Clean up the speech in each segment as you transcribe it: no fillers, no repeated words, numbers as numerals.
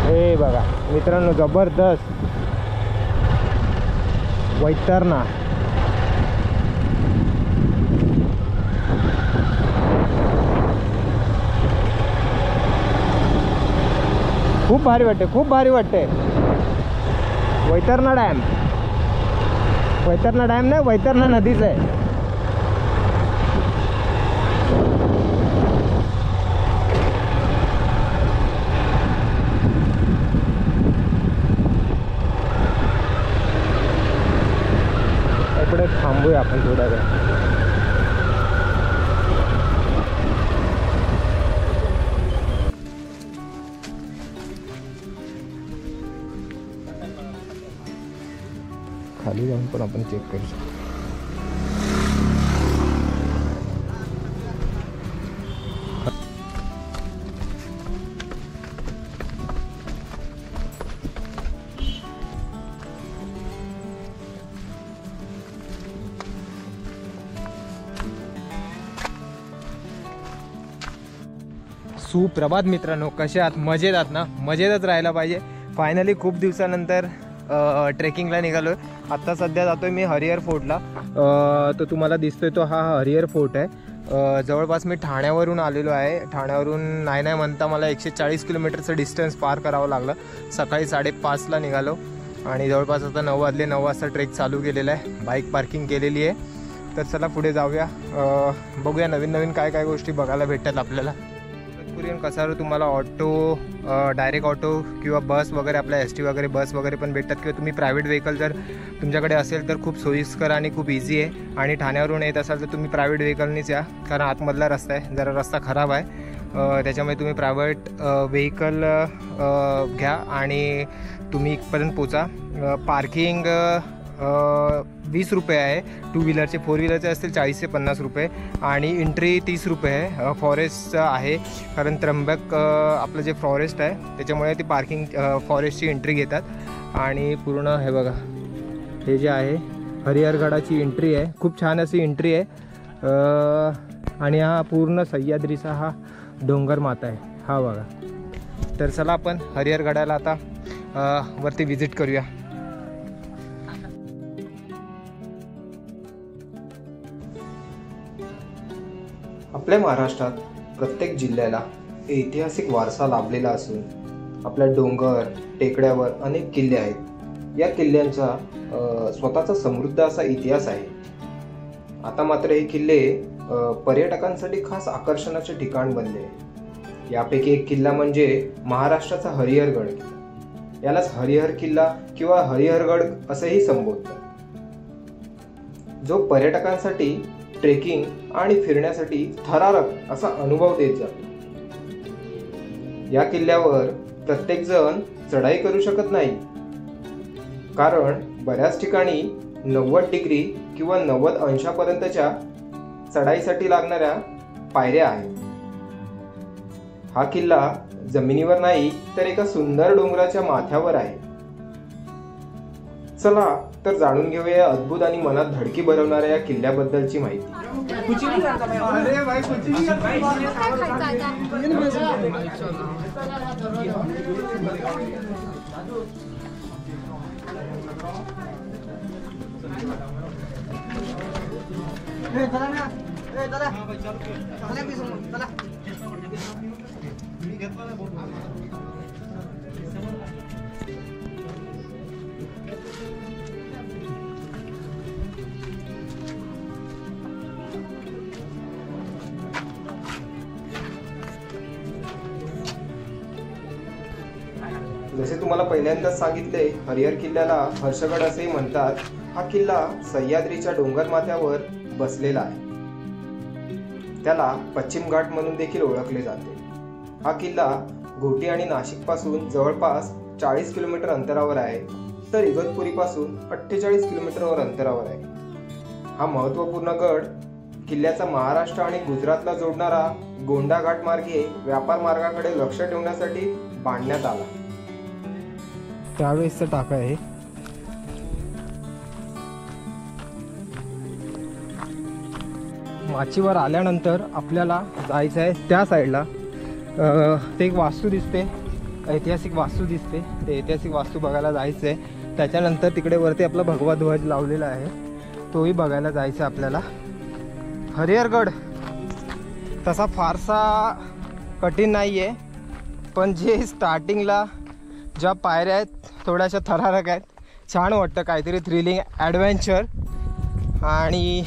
हे बघा मित्रांनो, जबरदस्त वैतरणा. खूप भारी वाटते, खूप भारी वाटते. वैतरणा डॅम, वैतरणा डॅम नाही, वैतरणा नदीच आहे. इकडे थांबूया आपण थोड्या वेळ. खाली जाऊन पण आपण चेक करू शकतो. सुप्रभात मित्रांनो, कसे आहात? मजेत आहात ना? मजेतच राहायला पाहिजे. फायनली खूप दिवसानंतर ट्रेकिंगला निघालो आहे. आत्ता सध्या जातो आहे मी हरिहर फोर्टला. तो तुम्हाला दिसतोय तो हा हरिहर फोर्ट आहे. जवळपास मी ठाण्यावरून आलेलो आहे. ठाण्यावरून नाही म्हणता मला 140 किलोमीटरचं डिस्टन्स पार करावं लागलं. सकाळी 5:30ला निघालो आणि जवळपास आता 9 वाजले. 9 वाजता ट्रेक चालू केलेला आहे. बाईक पार्किंग केलेली आहे. तर चला पुढे जाऊया, बघूया नवीन काय काय गोष्टी बघायला भेटतात आपल्याला. कसावर तुम्हाला ऑटो, डायरेक्ट ऑटो किंवा बस वगैरे, आपल्या ST वगैरे बस वगैरे पण भेटतात, किंवा तुम्ही प्रायव्हेट व्हेकल जर तुमच्याकडे असेल तर खूप सोयीस्कर आणि खूप इझी आहे. आणि ठाण्यावरून येत असाल तर तुम्ही प्रायव्हेट व्हेकलनीच या, कारण आतमधला रस्ता आहे, जरा रस्ता खराब आहे. त्याच्यामुळे तुम्ही प्रायव्हेट व्हेकल घ्या आणि तुम्ही इथपर्यंत पोचा. पार्किंग 20 रुपये आहे. 2 व्हीलरचे, 4 व्हीलरचे असतील 40 ते 50 रुपये. आणि एंट्री 30 रुपये आहे. फॉरेस्ट आहे, कारण त्र्यंबक आपलं जे फॉरेस्ट आहे त्याच्यामुळे ती पार्किंग फॉरेस्टची एंट्री घेतात. आणि पूर्ण हे बघा, हे जे आहे हरिहरगडाची एंट्री आहे. खूप छान अशी एंट्री आहे. आणि हा पूर्ण सह्याद्रीचा हा डोंगर माता आहे, हा बघा. तर चला आपण हरिहरगडाला आता वरती व्हिजिट करूया. आपल्या महाराष्ट्रात प्रत्येक जिल्ह्याला ऐतिहासिक वारसा लाभलेला असून आपल्या डोंगर टेकड्यावर अनेक किल्ले आहेत. या किल्ल्यांचा स्वतःचा समृद्ध असा इतिहास आहे. आता मात्र हे किल्ले पर्यटकांसाठी खास आकर्षणाचे ठिकाण बनले. यापैकी एक किल्ला म्हणजे महाराष्ट्राचा हरिहरगड किल्ला. यालाच हरिहर किल्ला किंवा हरिहरगड असेही संबोधतात, जो पर्यटकांसाठी ट्रेकिंग आणि फिरण्यासाठी थरारक असा अनुभव देत जातो. या किल्ल्यावर प्रत्येक जण चढाई करू शकत नाही, कारण बऱ्याच ठिकाणी 90 डिग्री किंवा 90 अंशापर्यंतच्या चढाईसाठी लागणाऱ्या पायऱ्या आहेत. हा किल्ला जमिनीवर नाही तर एका सुंदर डोंगराच्या माथ्यावर आहे. चला तर जाणून घेऊया या अद्भुत आणि मनात धडकी भरवणाऱ्या या किल्ल्याबद्दलची माहिती. जसे तुम्हाला पहिल्यांदाच सांगितले, हरिहर किल्ल्याला हर्षगड असेही म्हणतात. हा किल्ला सह्याद्रीच्या डोंगर माथ्यावर बसलेला आहे. त्याला पश्चिम घाट म्हणून देखील ओळखले जाते. हा किल्ला घोटी आणि नाशिक पासून जवळपास 40 किलोमीटर अंतरावर आहे, तर इगतपुरी पासून 48 किलोमीटरवर अंतरावर आहे. हा महत्त्वपूर्ण गड किल्ल्याचा महाराष्ट्र आणि गुजरातला जोडणारा गोंडा घाट मार्गे व्यापार मार्गाकडे लक्ष ठेवण्यासाठी बांधण्यात आला. त्यावेळेसचा टाका आहे. माचीवर आल्यानंतर आपल्याला जायचं आहे त्या साईडला. ते एक वास्तू दिसते, ऐतिहासिक वास्तू दिसते, ते ऐतिहासिक वास्तू बघायला जायचं आहे. त्याच्यानंतर तिकडे वरती आपला भगवा ध्वज लावलेला आहे, तोही बघायला जायचं आहे आपल्याला. हरिहरगड तसा फारसा कठीण नाही आहे, पण जे स्टार्टिंगला ज्या पायऱ्या आहेत थोड्याशा थरारक आहेत. छान वाटतं, काहीतरी थ्रिलिंग ॲडव्हेंचर, आणि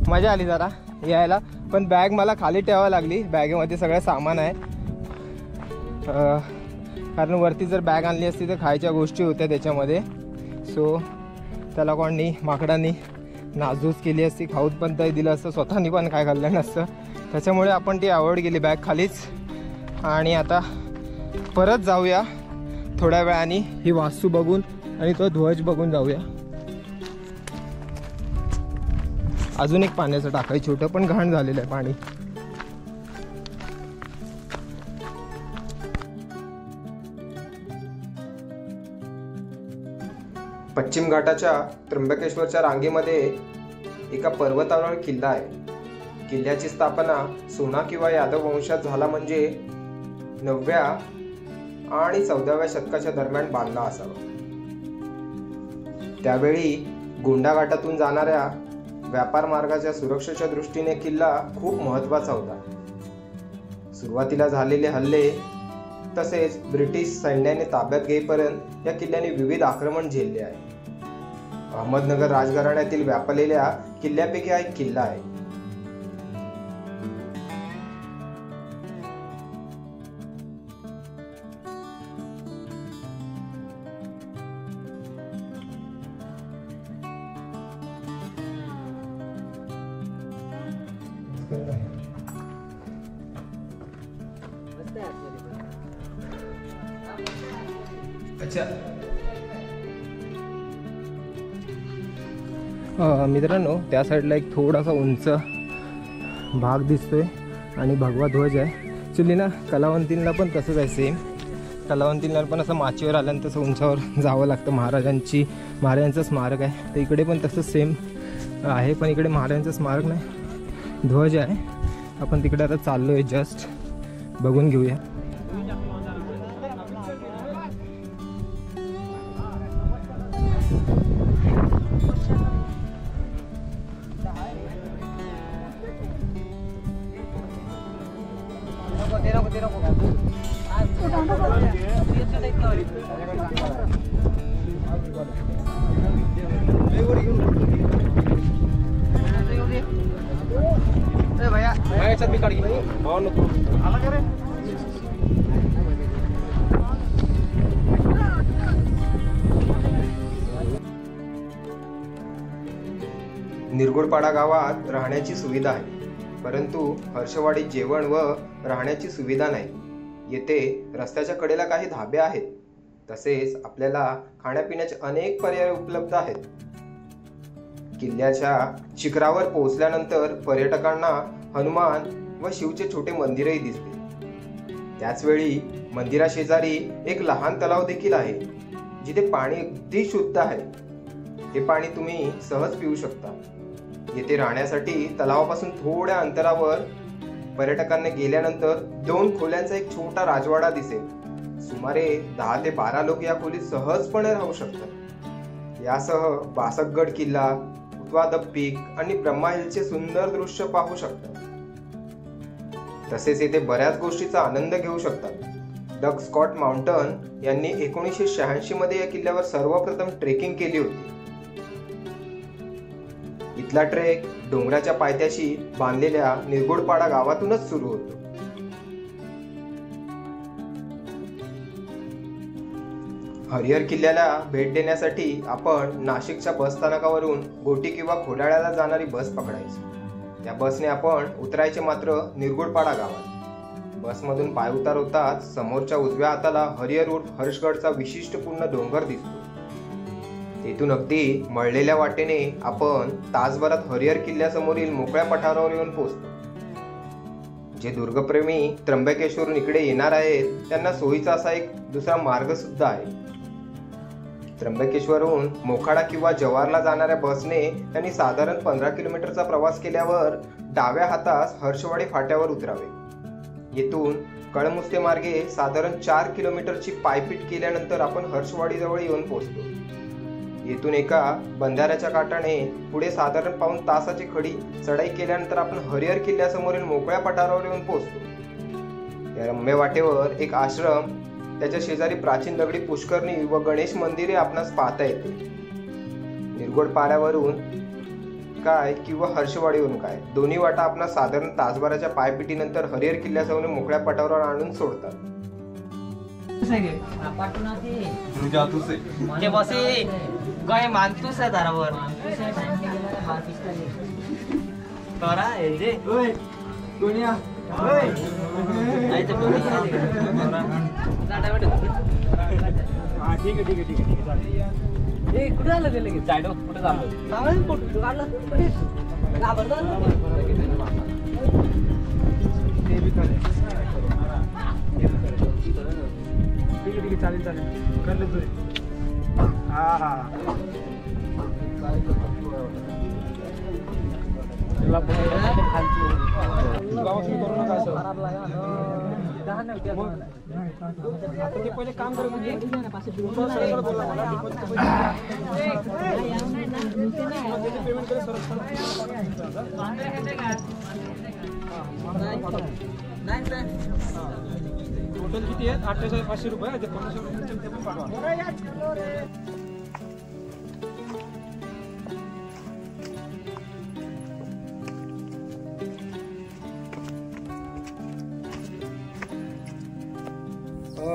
मजा आली जरा यायला. पण बॅग मला खाली ठेवावी लागली, बॅगेमध्ये सगळं सामान आहे. कारण वरती जर बॅग आणली असती तर खायच्या गोष्टी होत्या त्याच्यामध्ये. सो त्याला कोणी माकडांनी नाजूस केली असती, खाऊत पण तरी दिलं असतं, स्वतःनी पण काय खाल्लं नसतं. त्याच्यामुळे आपण ती अवॉइड केली बॅग खालीच. आणि आता परत जाऊया थोड्या वेळाने, ही वास्तू बघून आणि तो ध्वज बघून जाऊया. अजून एक पाण्याचं टाकाय छोटं, पण घाण झालेलं आहे पाणी. पश्चिम घाटाच्या त्र्यंबकेश्वरच्या रांगेमध्ये एका पर्वतावर किल्ला आहे. किल्ल्याची स्थापना सोना किंवा यादव वंशात झाला, म्हणजे 9व्या आणि 14व्या शतकाच्या दरम्यान बांधला असावा. त्यावेळी गोंडा घाटातून जाणाऱ्या व्यापार मार्गाच्या सुरक्षेच्या दृष्टीने किल्ला खूप महत्त्वाचा होता. सुरुवातीला झालेले हल्ले तसेच ब्रिटिश सैन्याने ताब्यात घेईपर्यंत या किल्ल्याने विविध आक्रमण झेलले आहे. अहमदनगर राजघराण्यातील व्यापलेल्या किल्ल्यापैकी हा एक किल्ला आहे. मित्रांनो, त्या साईडला एक थोडासा उंच भाग दिसतोय आणि भगवा ध्वज आहे. ॲक्च्युली ना कलावंतींना पण तसंच आहे, सेम कलावंतींना पण असं माचीवर आल्यानंतर तसं उंचावर जावं लागतं. महाराजांचं स्मारक आहे, तर इकडे पण तसं सेम आहे, पण इकडे महाराजांचं स्मारक नाही, ध्वज आहे. आपण तिकडे आता चाललो आहे, जस्ट बघून घेऊया. निरगुडपाडा गावात राहण्याची सुविधा आहे, परंतु हर्षवाडीत जेवण व राहण्याची सुविधा नाही. येथे रस्त्याच्या कडेला काही धाबे आहेत, तसेच आपल्याला खाण्यापिण्याचे अनेक पर्याय उपलब्ध आहेत. किल्ल्याच्या शिखरावर पोहोचल्यानंतर पर्यटकांना हनुमान व शिवचे छोटे मंदिरही दिसते. त्याचवेळी मंदिराशेजारी एक लहान तलाव देखील आहे, जिथे पाणी अगदी शुद्ध आहे. हे पाणी तुम्ही सहज पिऊ शकता. येथे राहण्यासाठी तलावापासून थोड्या अंतरावर पर्यटकांना गेल्यानंतर 2 खोल्यांचा एक छोटा राजवाडा दिसेल. सुमारे 10 ते 12 लोक या खोलीत सहजपणे राहू शकतात. यासह बासकगड किल्ला, उतवा द पीक आणि ब्रह्मा हिलचे सुंदर दृश्य पाहू शकतात. तसेच येथे बऱ्याच गोष्टीचा आनंद घेऊ शकतात. डग स्कॉट माउंटन यांनी 1986 मध्ये या किल्ल्यावर सर्वप्रथम ट्रेकिंग केली होती. इथला ट्रेक डोंगराच्या पायथ्याशी बांधलेल्या निरगुडपाडा गावातूनच सुरू होतो. हरिहर किल्ल्याला भेट देण्यासाठी आपण नाशिकच्या बस स्थानकावरून गोटी किंवा खोडाळ्याला जाणारी बस पकडायची. त्या बसने आपण उतरायचे मात्र निरगुडपाडा गावात. बसमधून पाय उतार होताच समोरच्या उजव्या हाताला हरिहर उर्फ हर्षगडचा विशिष्टपूर्ण डोंगर दिसतो. तेथून अगदी मळलेल्या वाटेने आपण तासभरात हरिहर किल्ल्यासमोरील मोकळ्या पठारावर येऊन पोहोचतो. जे दुर्गप्रेमी त्र्यंबकेश्वरून इकडे येणार आहेत त्यांना सोयीचा असा एक दुसरा मार्ग सुद्धा आहे. त्र्यंबकेश्वरहून मोखाडा किंवा जव्हारला जाणाऱ्या बसने त्यांनी साधारण 15 किलोमीटरचा प्रवास केल्यावर डाव्या हातास हर्षवाडी फाट्यावर उतरावे. येथून कळमुस्ते मार्गे साधारण 4 किलोमीटरची पायपीट केल्यानंतर आपण हर्षवाडीजवळ येऊन पोहोचतो. येथून एका बंधाऱ्याच्या काठाने पुढे साधारण पाऊण तासाची खडी चढाई केल्यानंतर आपण हरिहर किल्ल्यासमोरील मोकळ्या पठारावर येऊन पोहोचतो. या रम्य वाटेवर एक आश्रम, त्याच्या शेजारी प्राचीन दगडी पुष्करणी व गणेश मंदिरे आपणास पाहता येते. निरगोड पाऱ्यावरून काय किंवा हर्षवाडीवरून काय दोन्ही वाटा आपणास साधारण तासभराच्या पायपिटीनंतर हरिहर किल्ल्यासमोर मोकळ्या पठारावर आणून सोडतात. काय मानतोस दारावर करा ठीक आहे कुठे झालं ते लगेच साईड कुठे झालं फोटो काढला ठीक आहे चालेल करले तुझे पहिले काम करत टोटल किती आहेत 58,500 रुपये ते 1500 रुपये पाठवा.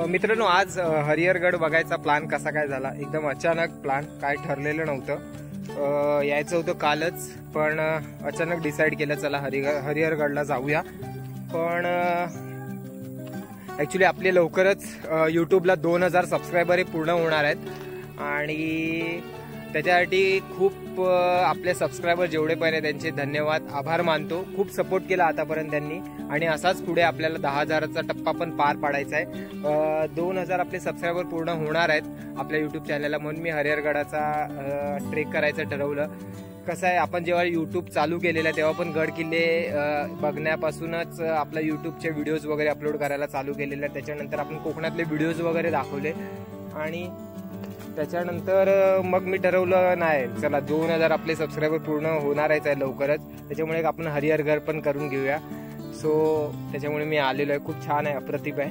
मित्रांनो, आज हरिहरगड बघायचा प्लॅन कसा काय झाला. एकदम अचानक प्लॅन, काय ठरलेलं नव्हतं. यायचं होतं कालच, पण अचानक डिसाईड केलं चला हरिहरगडला जाऊया. पण ॲक्च्युली आपले लवकरच यूट्यूबला 2000 सबस्क्रायबर हे पूर्ण होणार आहेत आणि त्याच्यासाठी खूप आपले सबस्क्रायबर जेवढे पण आहेत त्यांचे धन्यवाद, आभार मानतो. खूप सपोर्ट केला आतापर्यंत त्यांनी आणि असाच पुढे आपल्याला 10,000चा टप्पा पण पार पाडायचा आहे. 2000 आपले सबस्क्रायबर पूर्ण होणार आहेत आपल्या यूट्यूब चॅनलला, म्हणून मी हरिहरगडाचा ट्रेक करायचं ठरवलं. कसं आहे, आपण जेव्हा यूट्यूब चालू केलेलं आहे तेव्हा पण गड किल्ले बघण्यापासूनच आपल्या यूट्यूबचे व्हिडिओज वगैरे अपलोड करायला चालू केलेले आहेत. त्याच्यानंतर आपण कोकणातले व्हिडिओज वगैरे दाखवले आणि त्याच्यानंतर मग मी ठरवलं नाही चला 2000 आपले सबस्क्रायबर पूर्ण होणारच आहे लवकरच, त्याच्यामुळे आपण हरिहरगड पण करून घेऊया. सो त्याच्यामुळे मी आलेलो आहे. खूप छान आहे, अप्रतिम आहे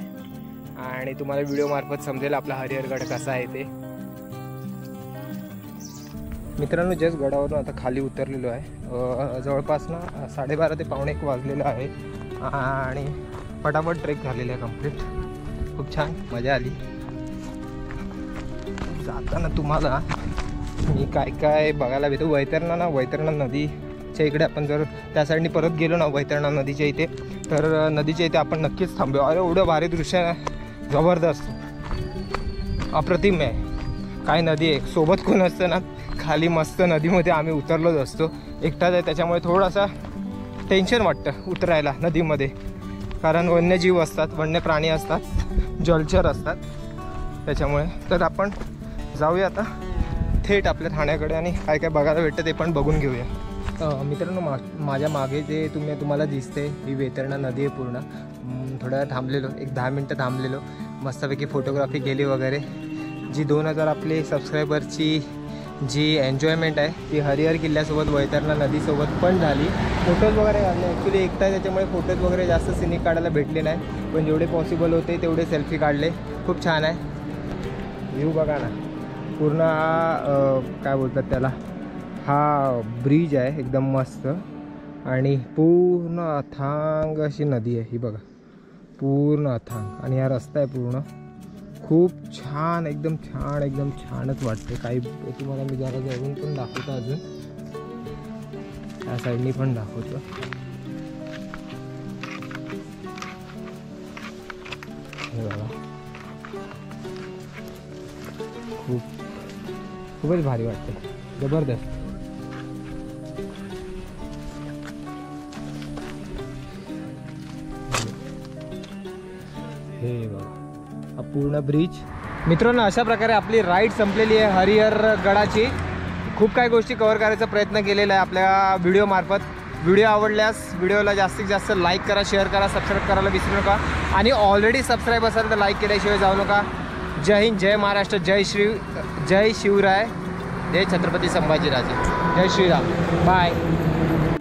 आणि तुम्हाला व्हिडिओ मार्फत समजेल आपला हरिहरगड कसा आहे ते. मित्रांनो, जस्ट गडावरून आता खाली उतरलेलो आहे. जवळपास ना 12:30 ते 1:15 वाजलेलं आहे आणि पटापट ट्रेक झालेला आहे कम्प्लीट. खूप छान मजा आली. जाताना तुम्हाला मी काय काय बघायला भेटतो. वैतरणा नदीच्या इकडे आपण जर त्या साईडनी परत गेलो ना वैतरणा नदीच्या इथे, तर नदीच्या इथे आपण नक्कीच थांबूया. अरे एवढं भारी दृश्य आहे, जबरदस्त अप्रतिम आहे. काय नदी आहे, सोबत कोण असतं ना, खाली मस्त नदीमध्ये आम्ही उतरलोच असतो. एकटाच आहे त्याच्यामुळे थोडासा टेन्शन वाटतं उतरायला नदीमध्ये, कारण वन्यजीव असतात, वन्य प्राणी असतात, जलचर असतात त्याच्यामुळे. तर आपण जाऊया आता थेट आपल्या ठाण्याकडे आणि काय काय बघायला भेटतं ते पण बघून घेऊया. मित्रांनो, माझ्या मागे जे तुम्हाला दिसते ही वैतरणा नदी आहे पूर्ण. थोड्या वेळ थांबलेलो, एक 10 मिनटं थांबलेलो, मस्तपैकी फोटोग्राफी केली वगैरे. जी 2000 आपले सबस्क्रायबरची जी एन्जॉयमेंट आहे ती हरिहर किल्ल्यासोबत वैतरणा नदीसोबत पण झाली. फोटोज वगैरे काढले. ॲक्च्युली एकटा त्याच्यामुळे फोटोज वगैरे जास्त सिनिक काढायला भेटले नाही, पण जेवढे पॉसिबल होते तेवढे सेल्फी काढले. खूप छान आहे व्ह्यू, बघा ना. पूर्ण काय बोलतात त्याला, हा ब्रिज आहे एकदम मस्त आणि पूर्ण अथांग अशी नदी आहे ही बघा, पूर्ण अथांग. आणि हा रस्ता आहे पूर्ण खूप छान, एकदम छानच वाटते. काही तुम्हाला मी जरा जवळून पण दाखवतो, अजून त्या साईडनी पण दाखवतो. हे बघा, खूपच भारी वाटते, जबरदस्त. हे बघा, हा पूर्ण ब्रिज. मित्रांनो, अशा प्रकारे आपली राईड संपलेली आहे हरिहरगडाची. खूप काही गोष्टी कव्हर करायचा प्रयत्न केलेला आहे आपल्या व्हिडिओ मार्फत. व्हिडिओ आवडल्यास व्हिडिओला जास्तीत जास्त लाईक करा, शेअर करा, सबस्क्राईब करायला विसरू नका आणि ऑलरेडी सबस्क्राईब असाल तर लाईक केल्याशिवाय जाऊ नका. जय हिंद, जय महाराष्ट्र, जय शिवराय, जय छत्रपती संभाजीराजे, जय श्रीराम. बाय.